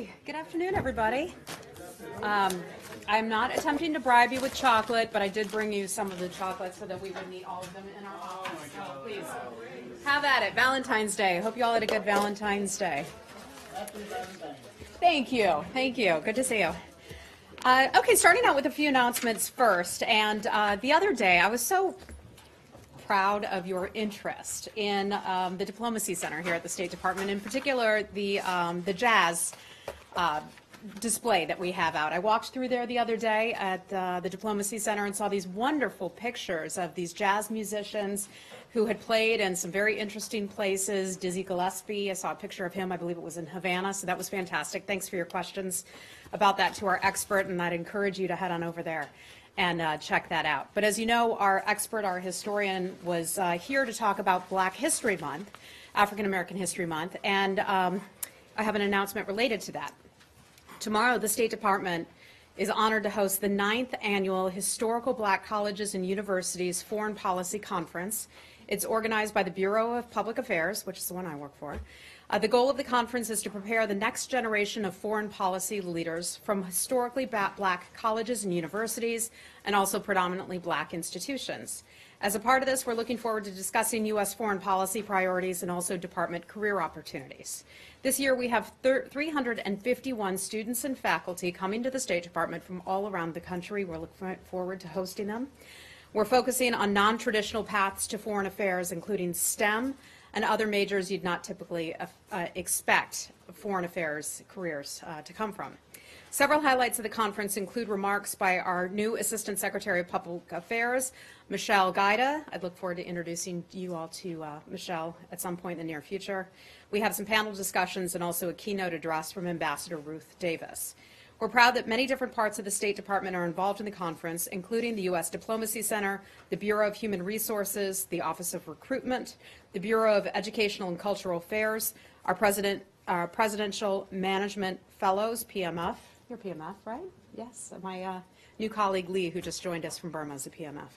Hi, good afternoon, everybody. I'm not attempting to bribe you with chocolate, but I did bring you some of the chocolate so that we wouldn't eat all of them in our office. So please, have at it. Valentine's Day. Hope you all had a good Valentine's Day. Thank you. Thank you. Good to see you. Okay, starting out with a few announcements first. And the other day, I was so proud of your interest in the Diplomacy Center here at the State Department, in particular the jazz display that we have out. I walked through there the other day at the Diplomacy Center and saw these wonderful pictures of these jazz musicians who had played in some very interesting places. Dizzy Gillespie, I saw a picture of him, I believe it was in Havana, so that was fantastic. Thanks for your questions about that to our expert, and I'd encourage you to head on over there and check that out. But as you know, our expert, our historian, was here to talk about Black History Month, African American History Month, and I have an announcement related to that. Tomorrow, the State Department is honored to host the 9th Annual Historical Black Colleges and Universities Foreign Policy Conference. It's organized by the Bureau of Public Affairs, which is the one I work for. The goal of the conference is to prepare the next generation of foreign policy leaders from historically black colleges and universities, and also predominantly black institutions. As a part of this, we're looking forward to discussing U.S. foreign policy priorities and also department career opportunities. This year, we have 351 students and faculty coming to the State Department from all around the country. We're looking forward to hosting them. We're focusing on non-traditional paths to foreign affairs, including STEM and other majors you'd not typically expect foreign affairs careers to come from. Several highlights of the conference include remarks by our new Assistant Secretary of Public Affairs, Michelle Gaida. I'd look forward to introducing you all to Michelle at some point in the near future. We have some panel discussions and also a keynote address from Ambassador Ruth Davis. We're proud that many different parts of the State Department are involved in the conference, including the U.S. Diplomacy Center, the Bureau of Human Resources, the Office of Recruitment, the Bureau of Educational and Cultural Affairs, our Presidential Management Fellows, PMF. You're PMF, right? Yes. My new colleague Lee, who just joined us from Burma, is a PMF.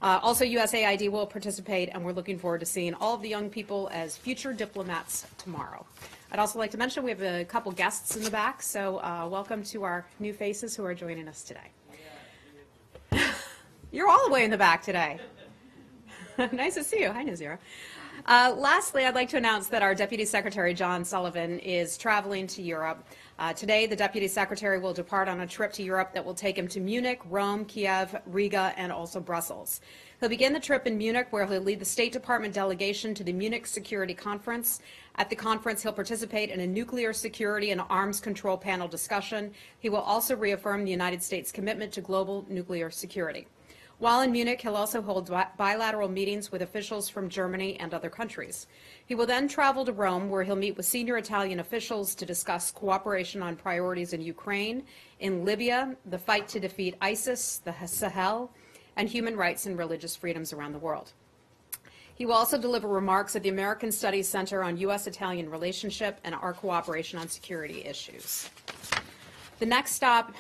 Also, USAID will participate, and we're looking forward to seeing all of the young people as future diplomats tomorrow. I'd also like to mention we have a couple guests in the back, so welcome to our new faces who are joining us today. You're all the way in the back today. Nice to see you. Hi, Nazira. Lastly, I'd like to announce that our Deputy Secretary, John Sullivan, is traveling to Europe. Today, the Deputy Secretary will depart on a trip to Europe that will take him to Munich, Rome, Kiev, Riga, and also Brussels. He'll begin the trip in Munich, where he'll lead the State Department delegation to the Munich Security Conference. At the conference, he'll participate in a nuclear security and arms control panel discussion. He will also reaffirm the United States' commitment to global nuclear security. While in Munich, he'll also hold bilateral meetings with officials from Germany and other countries. He will then travel to Rome, where he'll meet with senior Italian officials to discuss cooperation on priorities in Ukraine, in Libya, the fight to defeat ISIS, the Sahel, and human rights and religious freedoms around the world. He will also deliver remarks at the American Studies Center on U.S.-Italian relationship and our cooperation on security issues. The next stop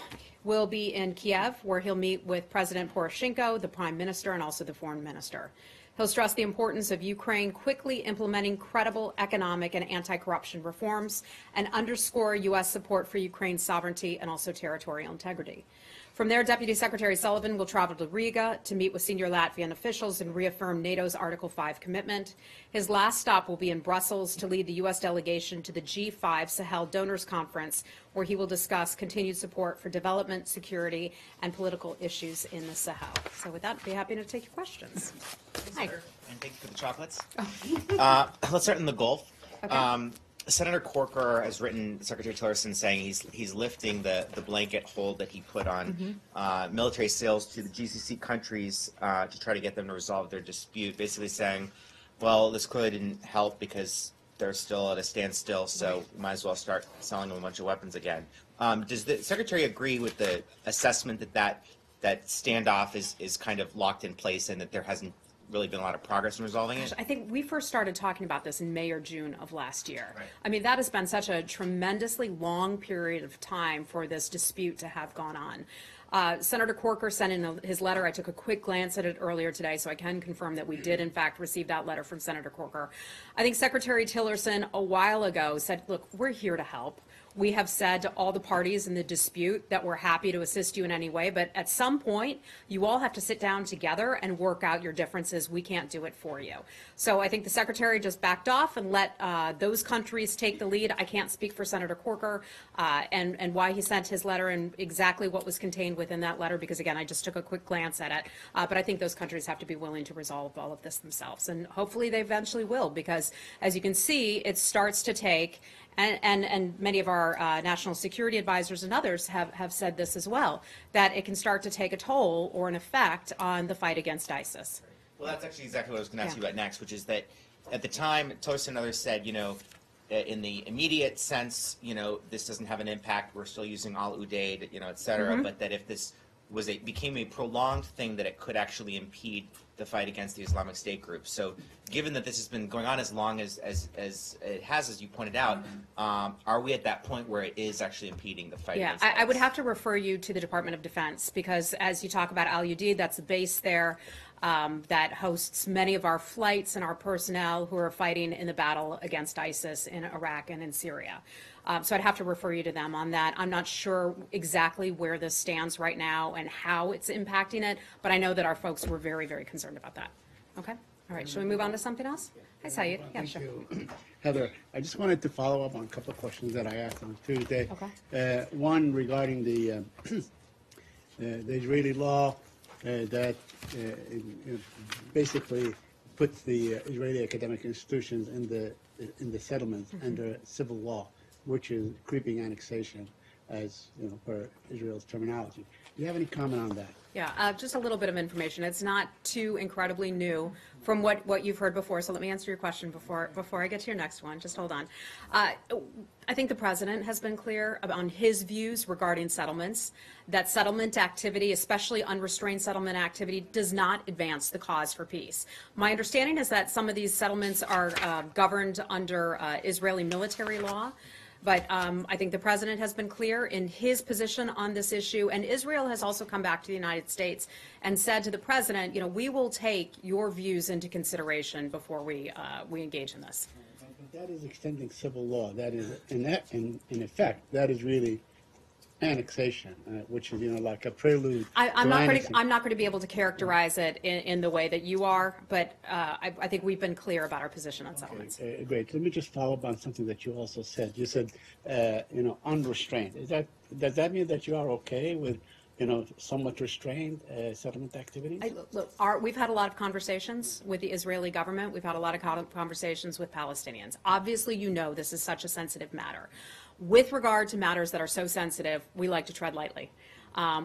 will be in Kiev, where he'll meet with President Poroshenko, the Prime Minister, and also the Foreign Minister. He'll stress the importance of Ukraine quickly implementing credible economic and anti-corruption reforms and underscore U.S. support for Ukraine's sovereignty and also territorial integrity. From there, Deputy Secretary Sullivan will travel to Riga to meet with senior Latvian officials and reaffirm NATO's Article 5 commitment. His last stop will be in Brussels to lead the U.S. delegation to the G5 Sahel Donors Conference, where he will discuss continued support for development, security, and political issues in the Sahel. So with that, I'd be happy to take your questions. Hi. And thank you for the chocolates. Let's start in the Gulf. Okay. Senator Corker has written Secretary Tillerson saying he's lifting the blanket hold that he put on military sales to the GCC countries to try to get them to resolve their dispute, basically saying, well, this clearly didn't help because they're still at a standstill, so we might as well start selling them a bunch of weapons again. Does the Secretary agree with the assessment that standoff is kind of locked in place and that there hasn't really been a lot of progress in resolving it? I think we first started talking about this in May or June of last year. Right. I mean, that has been such a tremendously long period of time for this dispute to have gone on. Senator Corker sent in his letter. I took a quick glance at it earlier today, so I can confirm that we did, in fact, receive that letter from Senator Corker. I think Secretary Tillerson a while ago said, look, we're here to help. We have said to all the parties in the dispute that we're happy to assist you in any way, but at some point, you all have to sit down together and work out your differences. We can't do it for you. So I think the Secretary just backed off and let those countries take the lead. I can't speak for Senator Corker and why he sent his letter and exactly what was contained within that letter, because again, I just took a quick glance at it. But I think those countries have to be willing to resolve all of this themselves. And hopefully they eventually will, because as you can see, it starts to take, and many of our national security advisors and others have said this as well, that it can start to take a toll or an effect on the fight against ISIS. Well, that's actually exactly what I was going to ask you about next, which is that at the time, Tillerson and others said, in the immediate sense, this doesn't have an impact. We're still using Al Udeid, et cetera, but that if this became a prolonged thing, that it could actually impede the fight against the Islamic State group. So given that this has been going on as long as it has, as you pointed out, are we at that point where it is actually impeding the fight against ISIS? I would have to refer you to the Department of Defense, because as you talk about Al Udeid, that's a base there that hosts many of our flights and our personnel who are fighting in the battle against ISIS in Iraq and in Syria. So I'd have to refer you to them on that. I'm not sure exactly where this stands right now and how it's impacting it, but I know that our folks were very, very concerned about that. Okay? All right. Shall we move on to something else? Hi, Saeed. Yeah, sure. You. Heather, I just wanted to follow up on a couple of questions that I asked on Tuesday. Okay. One regarding the Israeli law that basically puts the Israeli academic institutions in the settlements under civil law, which is creeping annexation, as per Israel's terminology. Do you have any comment on that? Yeah, just a little bit of information. It's not too incredibly new from what you've heard before. So let me answer your question before I get to your next one. Just hold on. I think the president has been clear on his views regarding settlements, that settlement activity, especially unrestrained settlement activity, does not advance the cause for peace. My understanding is that some of these settlements are governed under Israeli military law. But I think the president has been clear in his position on this issue, and Israel has also come back to the United States and said to the president, we will take your views into consideration before we engage in this. But that is extending civil law. That is, in effect, that is really annexation, which is like a prelude. I'm not going to be able to characterize it in the way that you are, but I think we've been clear about our position on settlements. Okay, great. Let me just follow up on something that you also said. You said, unrestrained. Does that mean that you are okay with, somewhat restrained settlement activities? Look, we've had a lot of conversations with the Israeli government. We've had a lot of conversations with Palestinians. Obviously, this is such a sensitive matter. With regard to matters that are so sensitive, we like to tread lightly.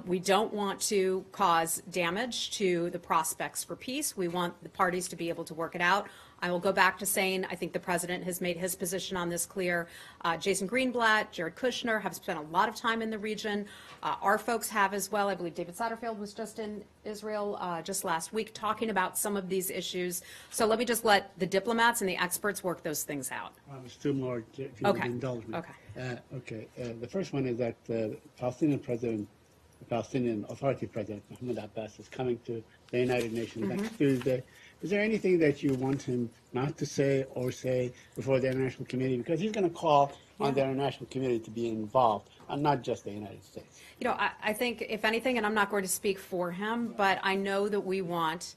We don't want to cause damage to the prospects for peace. We want the parties to be able to work it out. I will go back to saying I think the president has made his position on this clear. Jason Greenblatt, Jared Kushner have spent a lot of time in the region. Our folks have as well. I believe David Satterfield was just in Israel just last week talking about some of these issues. So let me just let the diplomats and the experts work those things out. There's two more, if you would indulge me. Okay. The first one is that the Palestinian Authority President, Mahmoud Abbas, is coming to the United Nations next Tuesday. Is there anything that you want him not to say or say before the international community? Because he's going to call on the international community to be involved, and not just the United States. I think, if anything, and I'm not going to speak for him, but I know that we want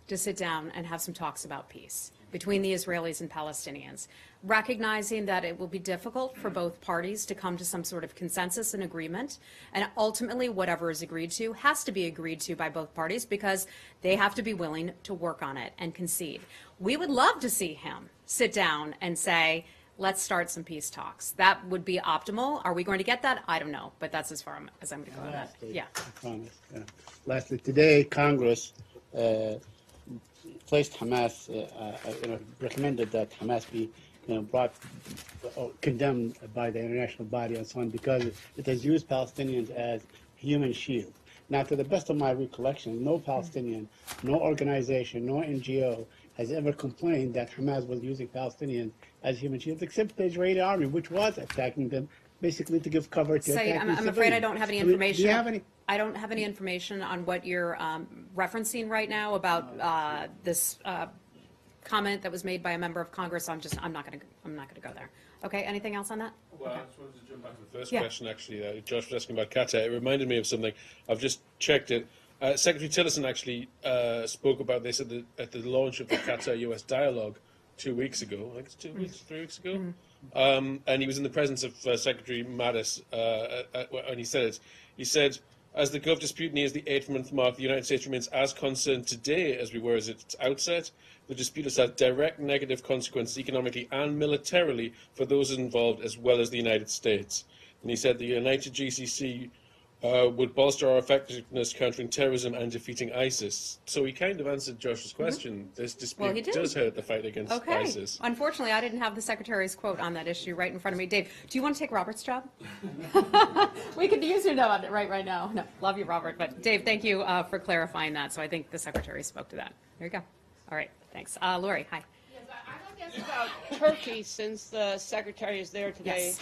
to sit down and have some talks about peace between the Israelis and Palestinians, recognizing that it will be difficult for both parties to come to some sort of consensus and agreement. And ultimately, whatever is agreed to has to be agreed to by both parties, because they have to be willing to work on it and concede. We would love to see him sit down and say, let's start some peace talks. That would be optimal. Are we going to get that? I don't know, but that's as far as I'm going to go on that. Yeah. I promise. Lastly, today, Congress placed Hamas, recommended that Hamas be condemned by the international body and so on, because it has used Palestinians as human shield. Now, to the best of my recollection, no Palestinian, no organization, no NGO has ever complained that Hamas was using Palestinians as human shields, except the Israeli army, which was attacking them, basically to give cover to attacking I'm afraid I don't have any information. Do you have any? I don't have any information on what you're referencing right now about this comment that was made by a member of Congress, so I'm not going to go there. Okay, anything else on that? Well, I just wanted to jump back to the first Yeah. question, actually. Josh was asking about Qatar. It reminded me of something. I've just checked it. Secretary Tillerson actually spoke about this at the launch of the Qatar-US dialogue 2 weeks ago. I think it's 2 weeks, 3 weeks ago. And he was in the presence of Secretary Mattis, and he said it. He said, as the Gulf dispute nears the 8th-month mark, the United States remains as concerned today as we were at its outset. The dispute has had direct negative consequences economically and militarily for those involved, as well as the United States. And he said the united GCC would bolster our effectiveness countering terrorism and defeating ISIS. So he kind of answered Josh's question. This Well, he dispute did. does hurt the fight against Okay. ISIS. Unfortunately, I didn't have the Secretary's quote on that issue right in front of me. Dave, do you want to take Robert's job? We could use your note right now. No, love you, Robert. But Dave, thank you for clarifying that. So I think the Secretary spoke to that. There you go. All right, thanks. Lori, hi. Yes, I'd like to ask about Turkey since the Secretary is there today. Yes.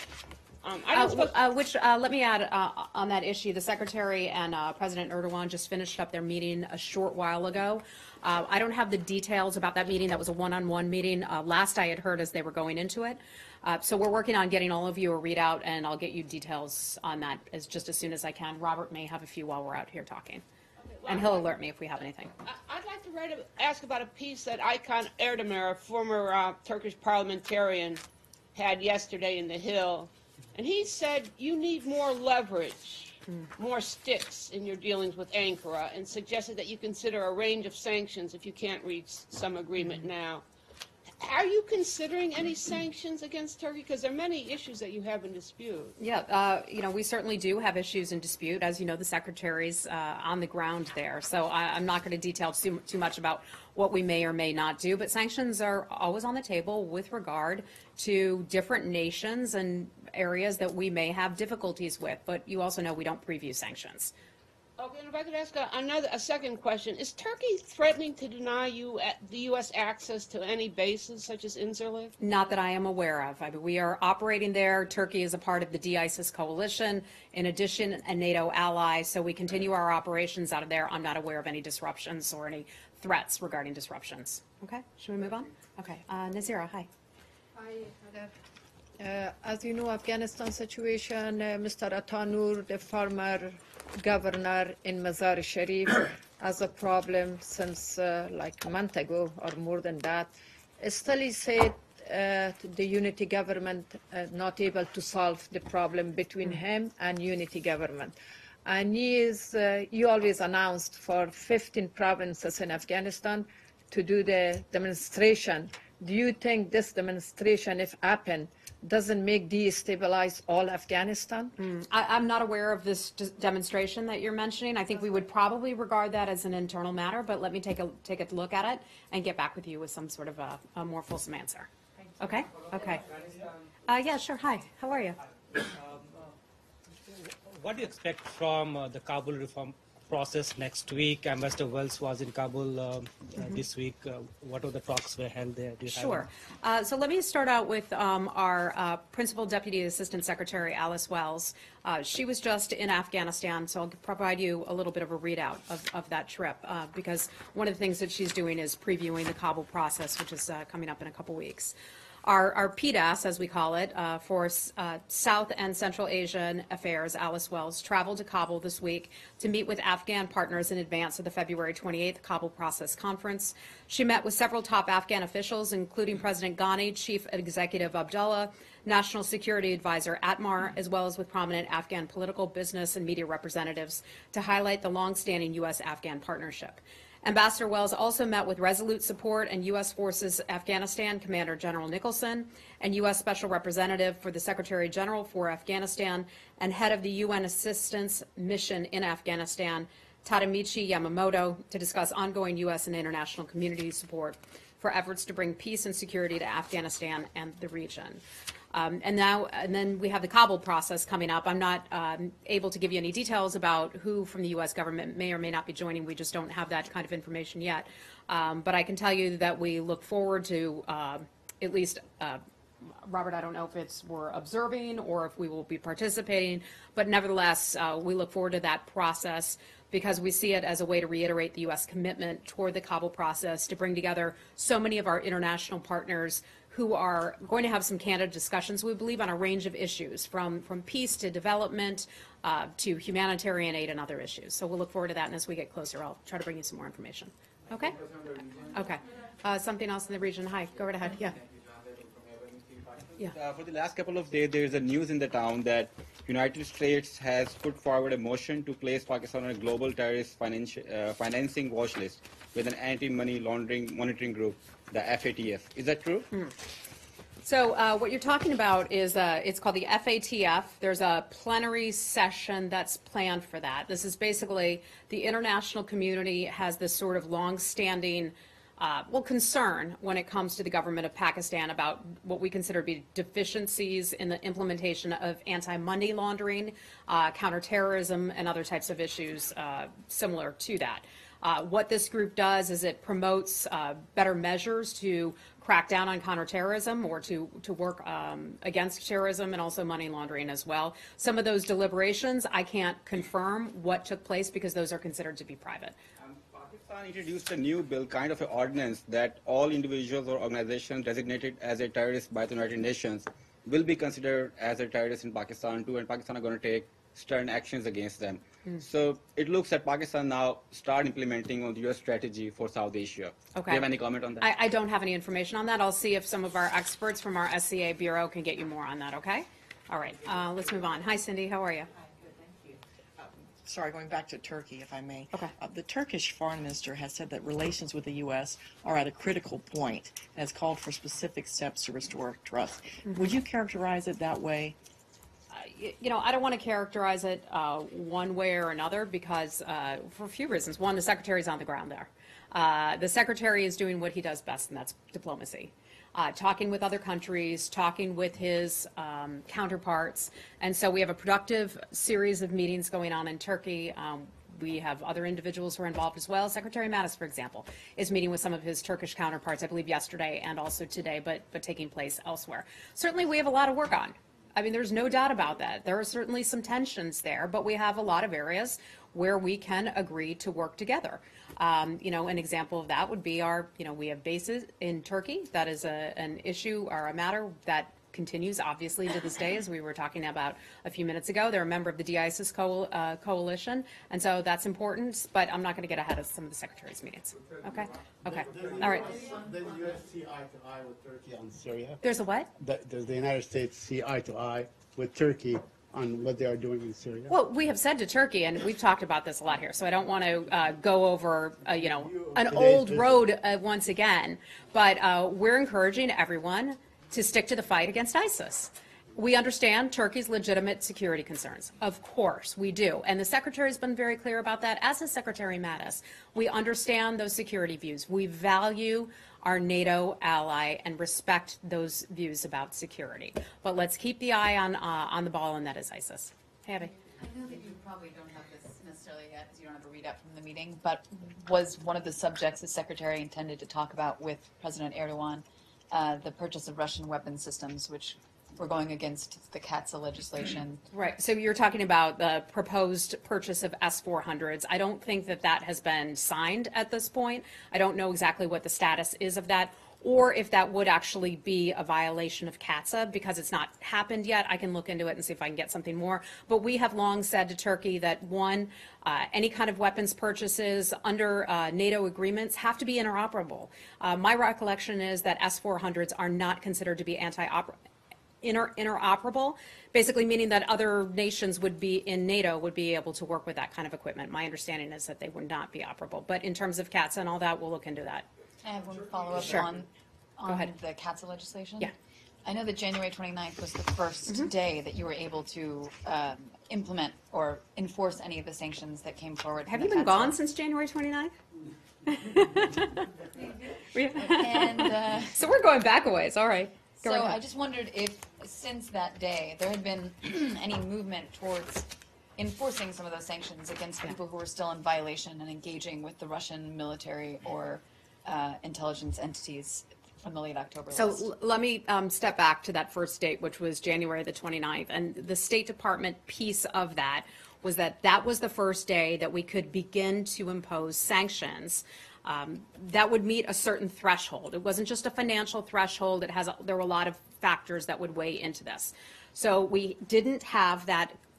I don't suppose, Let me add on that issue, the Secretary and President Erdogan just finished up their meeting a short while ago. I don't have the details about that meeting. That was a one-on-one meeting. Last I had heard as they were going into it. So we're working on getting all of you a readout, and I'll get you details on that just as soon as I can. Robert may have a few while we're out here talking. And he'll alert me if we have anything. I'd like to ask about a piece that Aykan Erdemir, a former Turkish parliamentarian, had yesterday in The Hill. And he said you need more leverage, more sticks in your dealings with Ankara, and suggested that you consider a range of sanctions if you can't reach some agreement now. Are you considering any sanctions against Turkey? Because there are many issues that you have in dispute. Yeah, we certainly do have issues in dispute. As you know, the Secretary's on the ground there. So I'm not going to detail too much about what we may or may not do. But sanctions are always on the table with regard to different nations and areas that we may have difficulties with. But you also know we don't preview sanctions. Okay, and if I could ask a second question. Is Turkey threatening to deny the U.S. access to any bases such as Incirlik? Not that I am aware of. I mean, we are operating there. Turkey is a part of the de-ISIS coalition, in addition, a NATO ally, so we continue our operations out of there. I'm not aware of any disruptions or any threats regarding disruptions. Okay, should we move on? Okay, Nazira, hi. Hi, Heather. As you know, Afghanistan situation, Mr. Atanur, the former governor in Mazar Sharif, has a problem since like a month ago or more than that. Still, he said the unity government not able to solve the problem between him and unity government. And you always announced for 15 provinces in Afghanistan to do the demonstration. Do you think this demonstration, if happened, doesn't make destabilize all Afghanistan? I'm not aware of this demonstration that you're mentioning. I think we would probably regard that as an internal matter, but let me take a look at it and get back with you with some sort of a more fulsome answer. Okay? Okay. Yeah, sure. Hi. How are you? What do you expect from the Kabul reform process next week? Ambassador Wells was in Kabul this week. What are the talks were held there? Do you have Sure. So let me start out with our Principal Deputy Assistant Secretary, Alice Wells. She was just in Afghanistan, so I'll provide you a little bit of a readout of that trip, because one of the things that she's doing is previewing the Kabul process, which is coming up in a couple weeks. Our PDAS, as we call it, for South and Central Asian Affairs, Alice Wells, traveled to Kabul this week to meet with Afghan partners in advance of the February 28th Kabul Process Conference. She met with several top Afghan officials, including President Ghani, Chief Executive Abdullah, National Security Advisor Atmar, as well as with prominent Afghan political, business, and media representatives to highlight the long-standing U.S.-Afghan partnership. Ambassador Wells also met with Resolute Support and U.S. Forces Afghanistan Commander General Nicholson and U.S. Special Representative for the Secretary General for Afghanistan and head of the UN Assistance Mission in Afghanistan, Tadamichi Yamamoto, to discuss ongoing U.S. and international community support for efforts to bring peace and security to Afghanistan and the region. And then we have the Kabul process coming up. I'm not able to give you any details about who from the U.S. government may or may not be joining. We just don't have that kind of information yet. But I can tell you that we look forward to at least Robert, I don't know if we're observing or if we will be participating, but nevertheless, we look forward to that process because we see it as a way to reiterate the U.S. commitment toward the Kabul process to bring together so many of our international partners who are going to have some candid discussions, we believe, on a range of issues, from peace to development to humanitarian aid and other issues. So we'll look forward to that, and as we get closer, I'll try to bring you some more information. Okay? Okay. Something else in the region. Hi, go right ahead. Yeah. Yeah. For the last couple of days, there is a news in the town that United States has put forward a motion to place Pakistan on a global terrorist financing watch list with an anti-money laundering monitoring group, the FATF. Is that true? So what you're talking about is it's called the FATF. There's a plenary session that's planned for that. This is basically the international community has this sort of long-standing concern when it comes to the government of Pakistan about what we consider to be deficiencies in the implementation of anti-money laundering, counterterrorism, and other types of issues similar to that. What this group does is it promotes better measures to crack down on counterterrorism or to work against terrorism and also money laundering as well. Some of those deliberations, I can't confirm what took place because those are considered to be private. Pakistan introduced a new bill, kind of an ordinance, that all individuals or organizations designated as a terrorist by the United Nations will be considered as a terrorist in Pakistan too, and Pakistan are going to take stern actions against them. So it looks that Pakistan now start implementing on the U.S. strategy for South Asia. Okay. Do you have any comment on that? I don't have any information on that. I'll see if some of our experts from our SCA Bureau can get you more on that, okay? All right, let's move on. Hi, Cindy, how are you? Sorry, going back to Turkey, if I may. Okay. The Turkish foreign minister has said that relations with the U.S. are at a critical point and has called for specific steps to restore trust. Would you characterize it that way? You know, I don't want to characterize it one way or another because for a few reasons. One, the secretary's on the ground there. The secretary is doing what he does best, and that's diplomacy. Talking with other countries, talking with his counterparts. And so we have a productive series of meetings going on in Turkey. We have other individuals who are involved as well. Secretary Mattis, for example, is meeting with some of his Turkish counterparts, I believe yesterday and also today, but taking place elsewhere. Certainly we have a lot of work on. I mean, there's no doubt about that. There are certainly some tensions there, but we have a lot of areas where we can agree to work together. You know, an example of that would be we have bases in Turkey. That is an issue or a matter that continues, obviously, to this day, as we were talking about a few minutes ago. They're a member of the de-ISIS coalition, and so that's important, but I'm not going to get ahead of some of the Secretary's meetings. Okay? Okay. All right. Does the U.S. see eye to eye with Turkey on Syria? There's a what? Does the United States see eye to eye with Turkey on what they are doing in Syria? Well, we have said to Turkey, and we've talked about this a lot here, so I don't want to go over, an old road once again, but we're encouraging everyone to stick to the fight against ISIS. We understand Turkey's legitimate security concerns. Of course, we do. And the Secretary has been very clear about that, as has Secretary Mattis. We understand those security views. We value our NATO ally and respect those views about security. But let's keep the eye on the ball, and that is ISIS. Hey, Abby. I know that you probably don't have this necessarily yet because you don't have a readout from the meeting, but was one of the subjects the Secretary intended to talk about with President Erdogan the purchase of Russian weapon systems, which were going against the CATSA legislation? Right. So you're talking about the proposed purchase of S-400s. I don't think that has been signed at this point. I don't know exactly what the status is of that, or if that would actually be a violation of CATSA, because it's not happened yet. I can look into it and see if I can get something more. But we have long said to Turkey that, one, any kind of weapons purchases under NATO agreements have to be interoperable. My recollection is that S-400s are not considered to be interoperable, basically meaning that other nations would be in NATO would be able to work with that kind of equipment. My understanding is that they would not be operable. But in terms of CATSA and all that, we'll look into that. I have one follow-up Sure. on ahead. the CATSA legislation. Yeah. I know that January 29th was the first day that you were able to implement or enforce any of the sanctions that came forward. Have from you the been CATSA. gone since January 29th? And So we're going back a ways. All right. Go so ahead. I just wondered if, since that day, there had been any movement towards enforcing some of those sanctions against people who were still in violation and engaging with the Russian military or intelligence entities from the late October So list? let me step back to that first date, which was January the 29th. And the State Department piece of that was that was the first day that we could begin to impose sanctions that would meet a certain threshold. It wasn't just a financial threshold. There were a lot of factors that would weigh into this. So we didn't have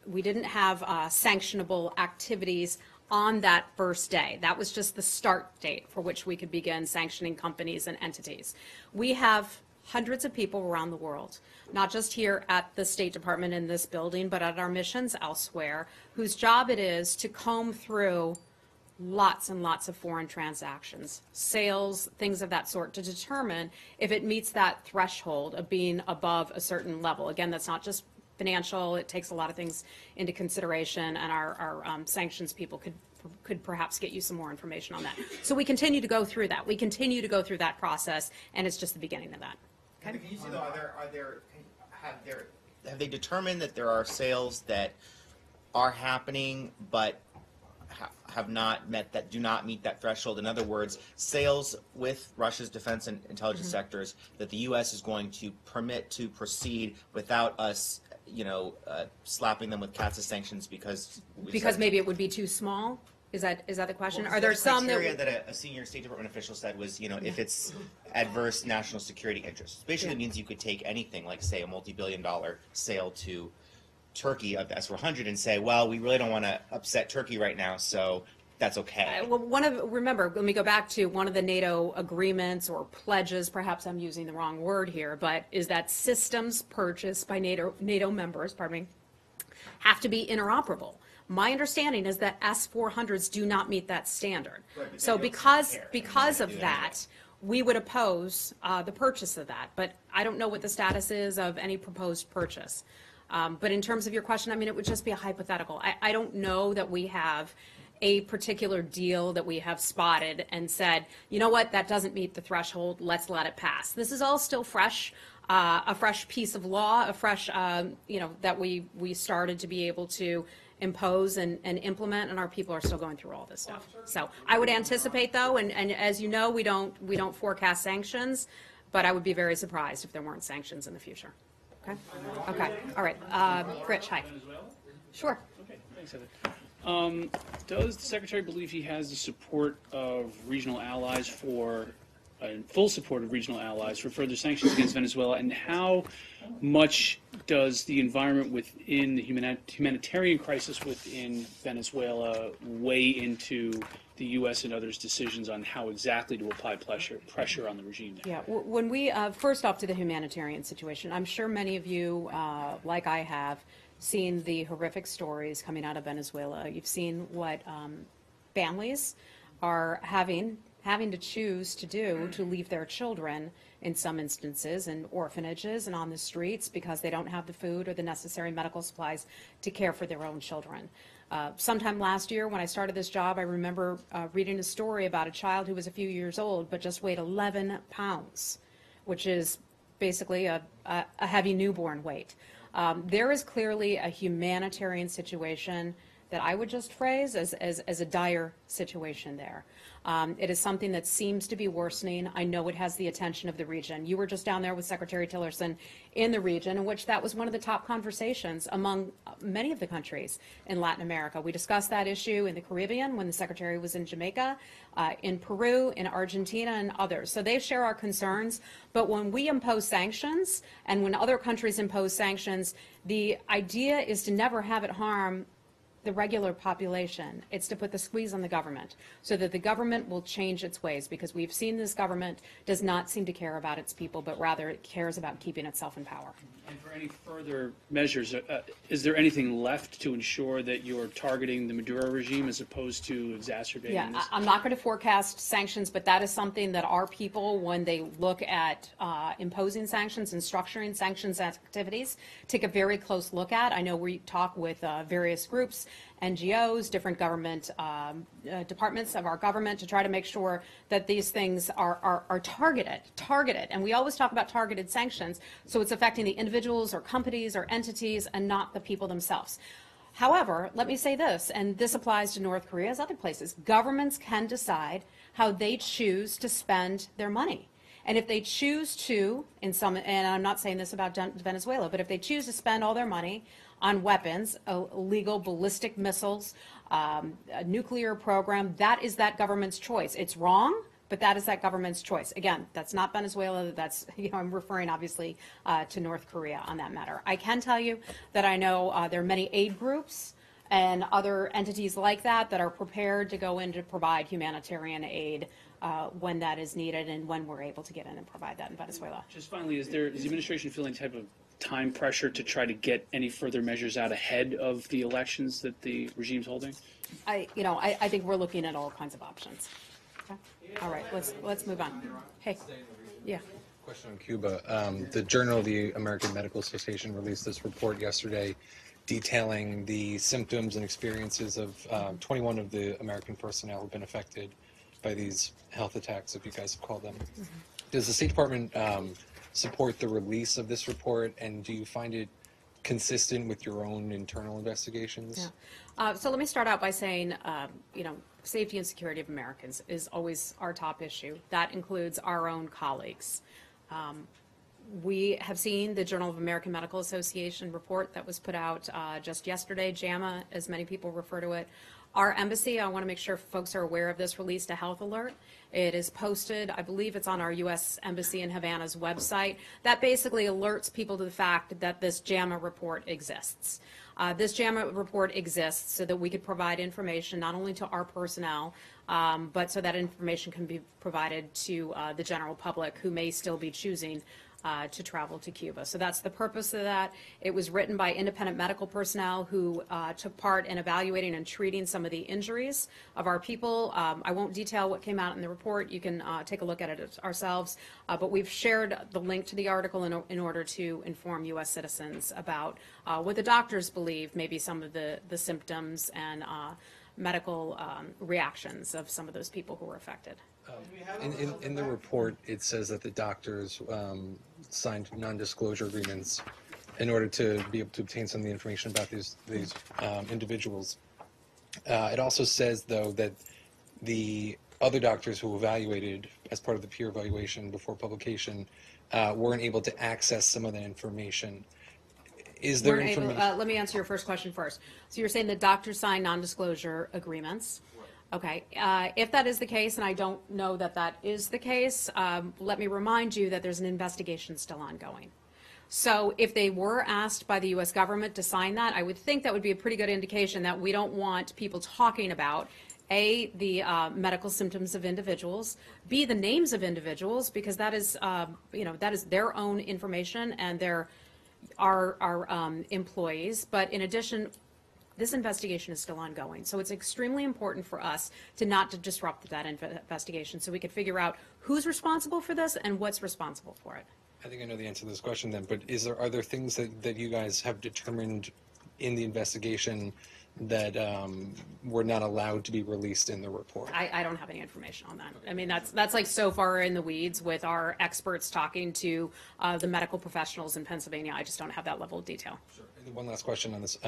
sanctionable activities on that first day. That was just the start date for which we could begin sanctioning companies and entities. We have hundreds of people around the world, not just here at the State Department in this building, but at our missions elsewhere, whose job it is to comb through lots and lots of foreign transactions, sales, things of that sort, to determine if it meets that threshold of being above a certain level. Again, that's not just financial. It takes a lot of things into consideration, and our sanctions people could perhaps get you some more information on that. So we continue to go through that. We continue to go through that process, and it's just the beginning of that. Okay? Can you see though, have they determined that there are sales that are happening but have not met that, do not meet that threshold? In other words, sales with Russia's defense and intelligence sectors that the U.S. is going to permit to proceed without us, slapping them with CAATSA sanctions because maybe it would be too small? Is that the question? Well, Are there some criteria that a senior State Department official said was, if it's adverse national security interests? Basically, it means you could take anything, like say a multi-billion-dollar sale to Turkey of the S-400 and say, well, we really don't want to upset Turkey right now, so that's okay. Well, remember, let me go back to one of the NATO agreements or pledges, perhaps I'm using the wrong word here, but is that systems purchased by NATO members, have to be interoperable. My understanding is that S-400s do not meet that standard. Right, so because of that, we would oppose the purchase of that. But I don't know what the status is of any proposed purchase. But in terms of your question, it would just be a hypothetical. I don't know that we have a particular deal that we have spotted and said, you know what, that doesn't meet the threshold, let's let it pass. This is all still fresh, a fresh piece of law, that we started to be able to impose and implement, and our people are still going through all this stuff. So I would anticipate, though, and as you know, we don't forecast sanctions, but I would be very surprised if there weren't sanctions in the future. Okay. All right. Rich, hi. Sure. Okay. Thanks, Heather. Does the Secretary believe he has the support of regional allies full support of regional allies for further sanctions against Venezuela, and how much does the environment within the humanitarian crisis within Venezuela weigh into the U.S. and others' decisions on how exactly to apply pressure on the regime there? Yeah, when we, first off to the humanitarian situation, I'm sure many of you, like I have, seen the horrific stories coming out of Venezuela. You've seen what families are having to choose to do to leave their children, in some instances, in orphanages and on the streets because they don't have the food or the necessary medical supplies to care for their own children. Sometime last year when I started this job, I remember reading a story about a child who was a few years old but just weighed 11 pounds, which is basically a heavy newborn weight. There is clearly a humanitarian situation that I would just phrase as a dire situation there. It is something that seems to be worsening. I know it has the attention of the region. You were just down there with Secretary Tillerson in the region, in which that was one of the top conversations among many of the countries in Latin America. We discussed that issue in the Caribbean when the Secretary was in Jamaica, in Peru, in Argentina, and others. So they share our concerns. But when we impose sanctions and when other countries impose sanctions, the idea is to never have it harm the regular population. It's to put the squeeze on the government so that the government will change its ways, because we've seen this government does not seem to care about its people, but rather it cares about keeping itself in power. And for any further measures, is there anything left to ensure that you're targeting the Maduro regime as opposed to exacerbating this? I'm not going to forecast sanctions, but that is something that our people, when they look at imposing sanctions and structuring sanctions activities, take a very close look at. I know we talk with various groups, NGOs, different government departments of our government to try to make sure that these things are targeted. And we always talk about targeted sanctions, so it's affecting the individuals or companies or entities and not the people themselves. However, let me say this, and this applies to North Korea as other places. Governments can decide how they choose to spend their money. And if they choose to, and I'm not saying this about Venezuela, but if they choose to spend all their money on weapons, illegal ballistic missiles, a nuclear program, that is that government's choice. It's wrong, but that is that government's choice. Again, that's not Venezuela. That's, I'm referring obviously to North Korea on that matter. I can tell you that I know there are many aid groups and other entities like that that are prepared to go in to provide humanitarian aid when that is needed and when we're able to get in and provide that in Venezuela. Just finally, is the administration feeling any type of time pressure to try to get any further measures out ahead of the elections that the regime's holding? I think we're looking at all kinds of options. Okay? All right, let's move on. Hey, yeah. Question on Cuba. The Journal of the American Medical Association released this report yesterday detailing the symptoms and experiences of 21 of the American personnel who've been affected by these health attacks, if you guys have called them. Mm-hmm. Does the State Department support the release of this report, and do you find it consistent with your own internal investigations? Yeah. So let me start out by saying, safety and security of Americans is always our top issue. That includes our own colleagues. We have seen the Journal of American Medical Association report that was put out just yesterday, JAMA, as many people refer to it. Our embassy, I want to make sure folks are aware of this, released a health alert. It is posted, I believe it's on our U.S. Embassy in Havana's website. That basically alerts people to the fact that this JAMA report exists. This JAMA report exists so that we could provide information not only to our personnel, but so that information can be provided to the general public who may still be choosing to travel to Cuba. So that's the purpose of that. It was written by independent medical personnel who took part in evaluating and treating some of the injuries of our people. I won't detail what came out in the report. You can take a look at it ourselves. But we've shared the link to the article in order to inform U.S. citizens about what the doctors believe may be some of the symptoms and medical reactions of some of those people who were affected. In the report, it says that the doctors signed non-disclosure agreements in order to be able to obtain some of the information about these individuals. It also says, though, that the other doctors who evaluated as part of the peer evaluation before publication weren't able to access some of that information. Is there information? Let me answer your first question first. So you're saying the doctors sign non-disclosure agreements. Okay, if that is the case, and I don't know that that is the case, let me remind you that there's an investigation still ongoing. So if they were asked by the U.S. government to sign that, I would think that would be a pretty good indication that we don't want people talking about, A, the medical symptoms of individuals, B, the names of individuals, because that is, that is their own information and our employees. But in addition, this investigation is still ongoing, so it's extremely important for us to disrupt that investigation so we could figure out who's responsible for this and what's responsible for it. I think I know the answer to this question then, but are there things that you guys have determined in the investigation that were not allowed to be released in the report? I don't have any information on that. I mean, that's like so far in the weeds with our experts talking to the medical professionals in Pennsylvania. I just don't have that level of detail. Sure. And one last question on this.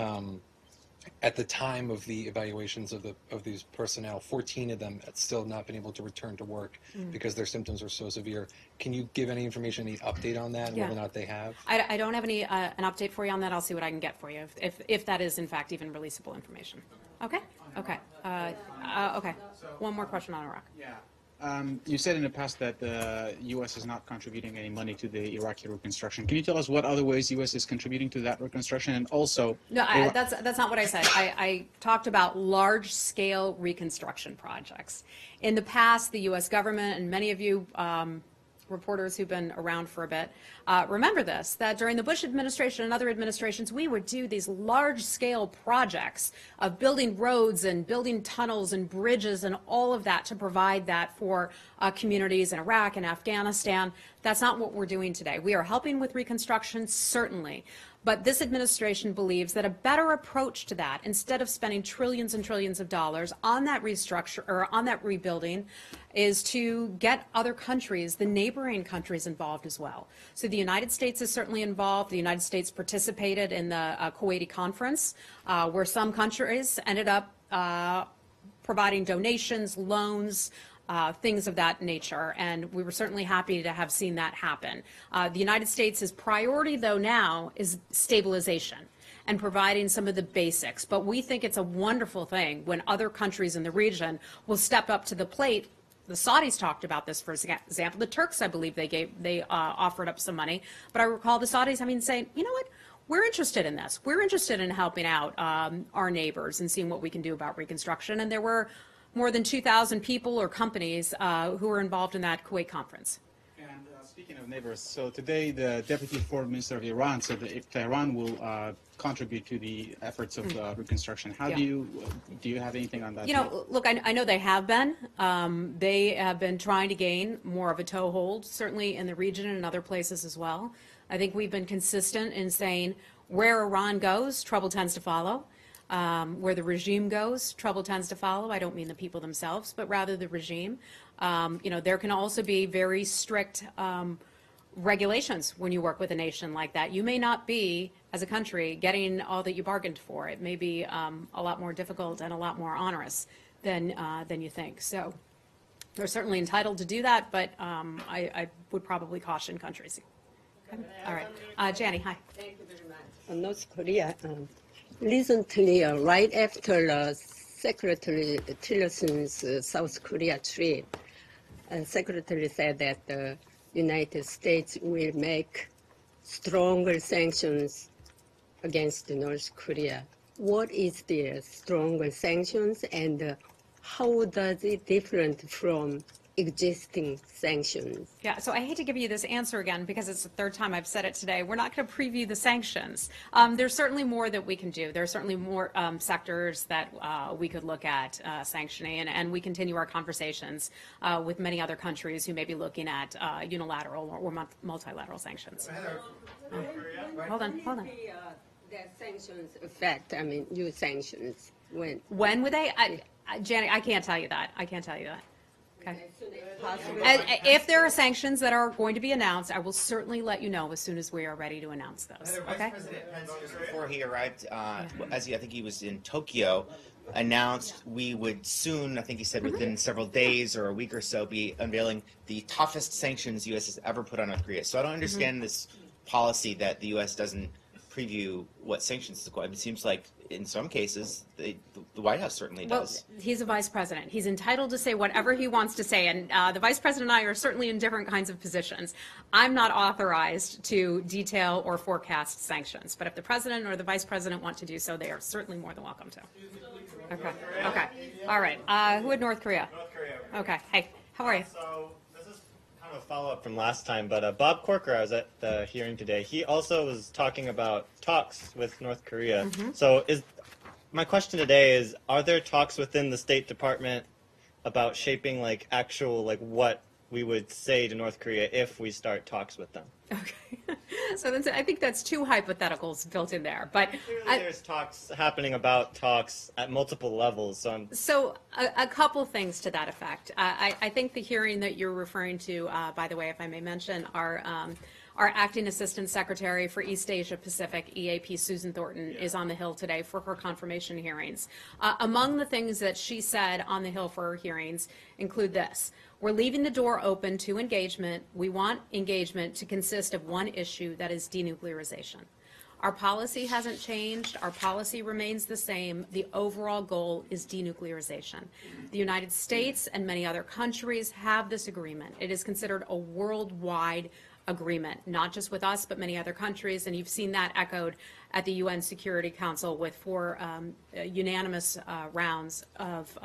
At the time of the evaluations of these personnel, 14 of them had still not been able to return to work because their symptoms were so severe. Can you give any information, any update on that, and whether or not they have? I don't have any an update for you on that. I'll see what I can get for you if that is in fact even releasable information. Okay. Okay. Okay. One more question on Iraq. Yeah. You said in the past that the U.S. is not contributing any money to the Iraqi reconstruction. Can you tell us what other ways U.S. is contributing to that reconstruction? And also, no, that's not what I said. I talked about large-scale reconstruction projects. In the past, the U.S. government and many of you reporters who've been around for a bit remember this, that during the Bush administration and other administrations, we would do these large-scale projects of building roads and building tunnels and bridges and all of that to provide that for communities in Iraq and Afghanistan. That's not what we're doing today. We are helping with reconstruction, certainly. But this administration believes that a better approach to that, instead of spending trillions and trillions of dollars on that restructure or on that rebuilding, is to get other countries, the neighboring countries, involved as well. So the United States is certainly involved. The United States participated in the Kuwaiti conference, where some countries ended up providing donations, loans, things of that nature, and we were certainly happy to have seen that happen. The United States' priority, though, now is stabilization and providing some of the basics. But we think it's a wonderful thing when other countries in the region will step up to the plate. The Saudis talked about this, for example. The Turks, I believe, they offered up some money. But I recall the Saudis saying, you know what? We're interested in this. We're interested in helping out our neighbors and seeing what we can do about reconstruction. And there were more than 2,000 people or companies who were involved in that Kuwait conference. And speaking of neighbors, so today the Deputy Foreign Minister of Iran said that if Tehran will contribute to the efforts of reconstruction, how do you have anything on that? You know, look, I know they have been. They have been trying to gain more of a toehold, certainly in the region and in other places as well. I think we've been consistent in saying where Iran goes, trouble tends to follow. Where the regime goes, trouble tends to follow. I don't mean the people themselves, but rather the regime. You know, there can also be very strict regulations when you work with a nation like that. You may not be, as a country, getting all that you bargained for. It may be a lot more difficult and a lot more onerous than you think. So they're certainly entitled to do that, but I would probably caution countries. Okay. All right. Jani, hi. Thank you very much. North Korea. Recently, right after Secretary Tillerson's South Korea trip, Secretary said that the United States will make stronger sanctions against North Korea. What is the stronger sanctions, and how does it different from existing sanctions? Yeah, so I hate to give you this answer again because it's the third time I've said it today. We're not going to preview the sanctions. There's certainly more that we can do. There's certainly more sectors that we could look at sanctioning, and we continue our conversations with many other countries who may be looking at unilateral or multilateral sanctions. Hold on. That sanctions affect, new sanctions, when? When would they? Janet, I can't tell you that. Okay. If there are sanctions that are going to be announced, I will certainly let you know as soon as we are ready to announce those. Okay? Vice President Pence, just before he arrived, I think he was in Tokyo, announced we would soon, I think he said within several days or a week or so, be unveiling the toughest sanctions the U.S. has ever put on North Korea. So I don't understand this policy that the U.S. doesn't preview what sanctions to go. It seems like in some cases the White House certainly does. Well, he's a vice president. He's entitled to say whatever he wants to say, and the vice president and I are certainly in different kinds of positions. I'm not authorized to detail or forecast sanctions, but if the president or the vice president want to do so, they are certainly more than welcome to. Okay. All right. Who in North Korea? North Korea. Okay. Hey, how are you? So this is kind of a follow-up from last time, but Bob Corker, I was at the hearing today. He also was talking about talks with North Korea. So my question today is, are there talks within the State Department about shaping actual what we would say to North Korea if we start talks with them? Okay. So I think that's two hypotheticals built in there. But clearly there's talks happening about talks at multiple levels. So a couple things to that effect. I think the hearing that you're referring to, by the way, if I may mention, our Acting Assistant Secretary for East Asia Pacific, EAP Susan Thornton, is on the Hill today for her confirmation hearings. Among the things that she said on the Hill for her hearings include this. We're leaving the door open to engagement. We want engagement to consist of one issue, that is denuclearization. Our policy hasn't changed. Our policy remains the same. The overall goal is denuclearization. The United States and many other countries have this agreement. It is considered a worldwide agreement, not just with us, but many other countries, and you've seen that echoed at the UN Security Council with 4 unanimous rounds of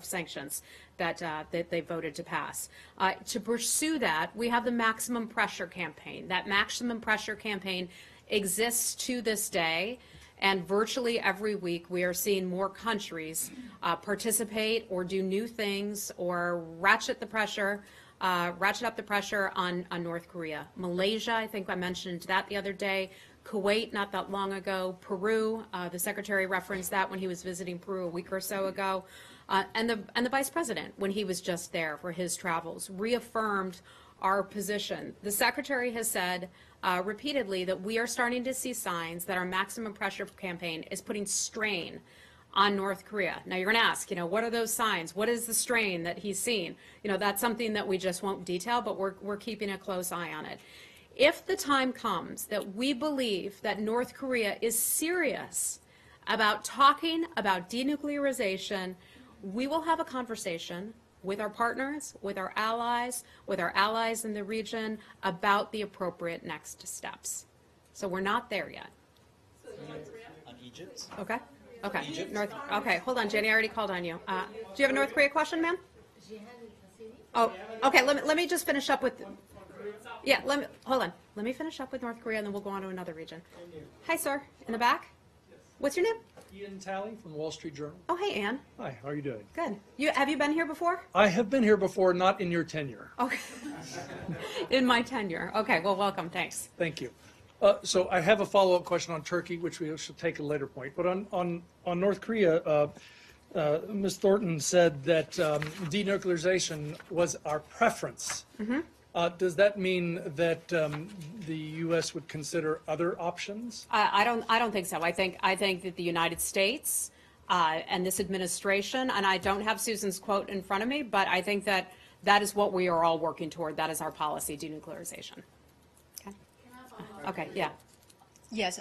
sanctions that they voted to pass. To pursue that, we have the maximum pressure campaign. That maximum pressure campaign exists to this day, and virtually every week we are seeing more countries participate or do new things or ratchet up the pressure on North Korea. Malaysia, I think I mentioned that the other day. Kuwait, not that long ago. Peru, the Secretary referenced that when he was visiting Peru a week or so ago. And the Vice President, when he was just there for his travels, reaffirmed our position. The Secretary has said repeatedly that we are starting to see signs that our maximum pressure campaign is putting strain on North Korea. Now you're going to ask, what are those signs? What is the strain that he's seen? That's something that we just won't detail, but we're keeping a close eye on it. If the time comes that we believe that North Korea is serious about talking about denuclearization, we will have a conversation with our partners, with our allies in the region about the appropriate next steps. So we're not there yet. On Egypt? Okay. Okay. Okay. Hold on, Jenny. I already called on you. Do you have a North Korea question, ma'am? Oh, okay. Let me just finish up with. Yeah. Hold on. Let me finish up with North Korea, and then we'll go on to another region. Hi, sir. In the back. What's your name? Ian Talley from the Wall Street Journal. Oh, hey, Ann. Hi. How are you doing? Good. Have you been here before? I have been here before, not in your tenure. Okay. In my tenure. Okay. Well, welcome. Thanks. Thank you. So I have a follow-up question on Turkey, which we should take at a later point. But on North Korea, Ms. Thornton said that denuclearization was our preference. Mm-hmm. Does that mean that the U.S. would consider other options? I don't think so. I think that the United States and this administration, and I don't have Susan's quote in front of me, but I think that is what we are all working toward. That is our policy, denuclearization. Okay, yeah. Yes,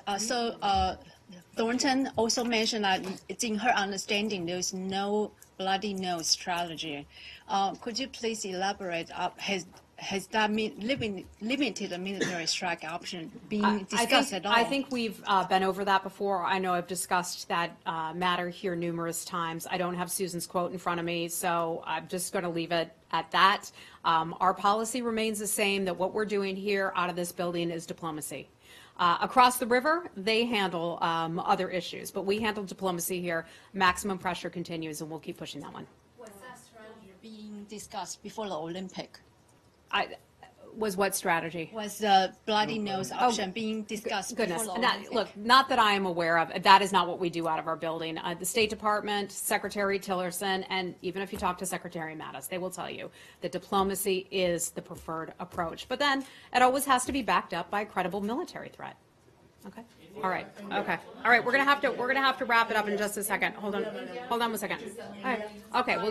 Thornton also mentioned that it's in her understanding there's no bloody nose strategy. Could you please elaborate? Has that limited the military strike option being discussed at all? I think we've been over that before. I know I've discussed that matter here numerous times. I don't have Susan's quote in front of me, so I'm just going to leave it at that. Our policy remains the same, that what we're doing here out of this building is diplomacy. Across the river, they handle other issues, but we handle diplomacy here. Maximum pressure continues, and we'll keep pushing that one. Was that strategy being discussed before the Olympic? Was what strategy? Was the bloody nose option being discussed Goodness. before the Olympic? Look, not that I am aware of. That is not what we do out of our building. The State Department, Secretary Tillerson, and even if you talk to Secretary Mattis, they will tell you that diplomacy is the preferred approach. But then it always has to be backed up by a credible military threat. Okay. All right. Okay. All right. We're gonna have to wrap it up in just a second. Hold on 1 second. All right. Okay. We'll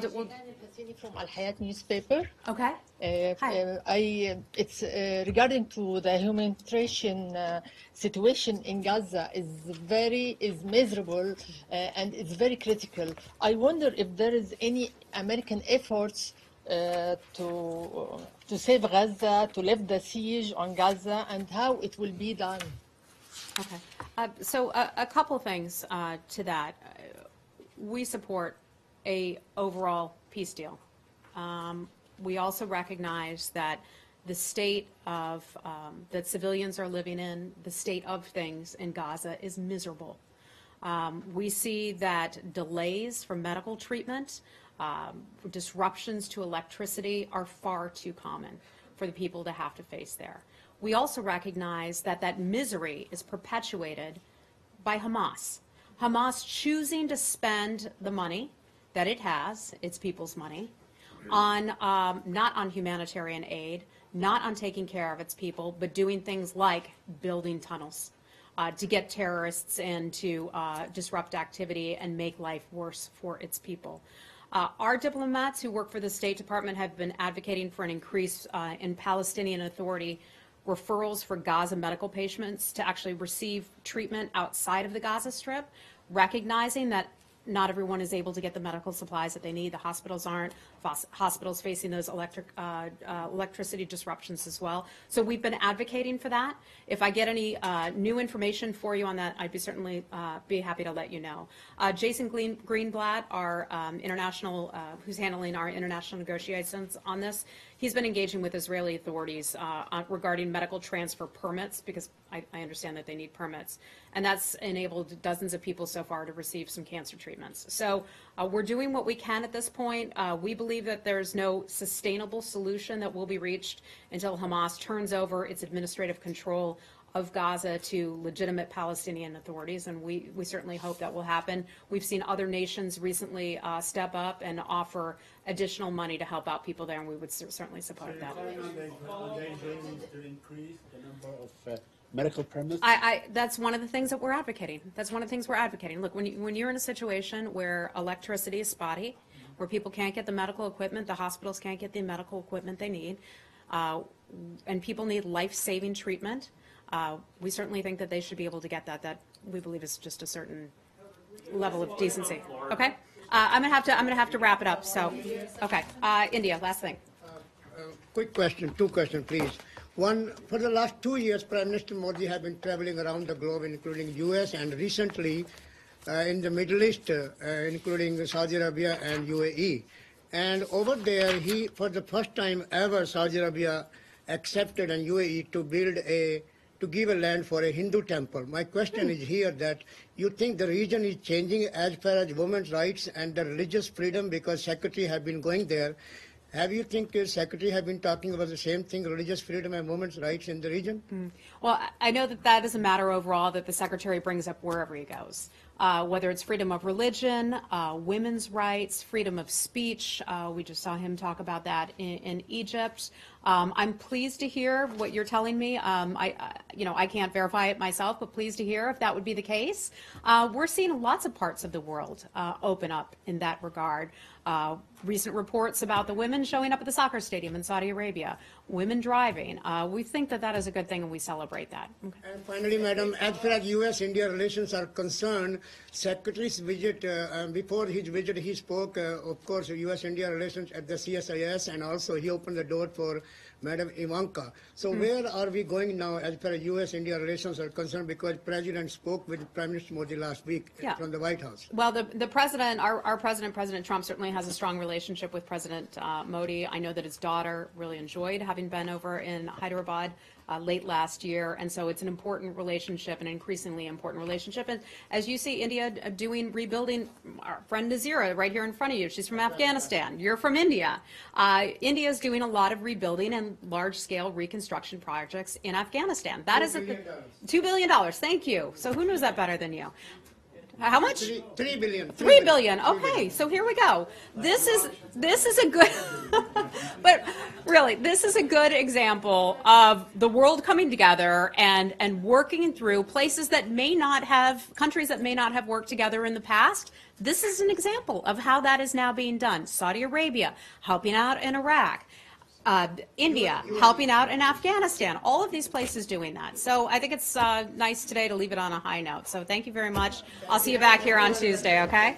from Al Hayat newspaper. Okay. It's regarding to the humanitarian situation in Gaza is miserable and it's very critical. I wonder if there is any American efforts to save Gaza, to lift the siege on Gaza, and how it will be done. Okay. So a couple things to that. We support a overall peace deal. We also recognize that the state of that civilians are living in, the state of things in Gaza is miserable. We see that delays for medical treatment, disruptions to electricity are far too common for the people to have to face there. We also recognize that misery is perpetuated by Hamas. Hamas choosing to spend the money that it has, its people's money, on not on humanitarian aid, not on taking care of its people, but doing things like building tunnels to get terrorists in to disrupt activity and make life worse for its people. Our diplomats who work for the State Department have been advocating for an increase in Palestinian Authority referrals for Gaza medical patients to actually receive treatment outside of the Gaza Strip, recognizing that not everyone is able to get the medical supplies that they need. The hospitals aren't. Hospitals facing those electricity disruptions as well. So we've been advocating for that. If I get any new information for you on that, I'd certainly be happy to let you know. Jason Greenblatt, our international, who's handling our international negotiations on this, he's been engaging with Israeli authorities regarding medical transfer permits, because I understand that they need permits. And that's enabled dozens of people so far to receive some cancer treatments. So we're doing what we can at this point. We believe that there's no sustainable solution that will be reached until Hamas turns over its administrative control of Gaza to legitimate Palestinian authorities, and we certainly hope that will happen. We've seen other nations recently step up and offer additional money to help out people there, and we would certainly support that. To increase the number of medical permits? That's one of the things that we're advocating. That's one of the things we're advocating. Look, when you're in a situation where electricity is spotty, where people can't get the medical equipment, the hospitals can't get the medical equipment they need, and people need life-saving treatment, we certainly think that they should be able to get that. That we believe is just a certain level of decency. Okay, I'm gonna have to wrap it up. So, okay, India, last thing. Quick question, two questions, please. One, for the last 2 years, Prime Minister Modi has been traveling around the globe, including U.S. and recently in the Middle East, including Saudi Arabia and UAE. And over there, he, for the first time ever, Saudi Arabia accepted and UAE to give a land for a Hindu temple. My question is here that you think the region is changing as far as women's rights and the religious freedom, because Secretary have been going there. Have you think the Secretary have been talking about the same thing, religious freedom and women's rights in the region? Well, I know that is a matter overall that the Secretary brings up wherever he goes. Whether it's freedom of religion, women's rights, freedom of speech. We just saw him talk about that in Egypt. I'm pleased to hear what you're telling me. I can't verify it myself, but pleased to hear if that would be the case. We're seeing lots of parts of the world open up in that regard. Recent reports about the women showing up at the soccer stadium in Saudi Arabia, women driving. We think that is a good thing, and we celebrate that. Okay. And finally, Madam, as far as U.S.-India relations are concerned, Secretary's visit, before his visit, he spoke, of course, U.S.-India relations at the CSIS, and also he opened the door for Madam Ivanka. So where are we going now as far as U.S.-India relations are concerned? Because President spoke with Prime Minister Modi last week from the White House. Well, the President, our President, President Trump, certainly has a strong relationship with President Modi. I know that his daughter really enjoyed having been over in Hyderabad late last year, and so it's an important relationship, an increasingly important relationship. And as you see, India rebuilding. Our friend Nazira right here in front of you, she's from Afghanistan. You're from India. India is doing a lot of rebuilding and large-scale reconstruction projects in Afghanistan. That is $2 billion. Thank you. So who knows that better than you? How much? $3 billion. $3 billion. Okay, so here we go. This is a good, but really, this is a good example of the world coming together and working through places that may not have, countries that may not have worked together in the past. This is an example of how that is now being done. Saudi Arabia helping out in Iraq. India helping out in Afghanistan, all of these places doing that. So I think it's nice today to leave it on a high note. So thank you very much. I'll see you back here on Tuesday, okay?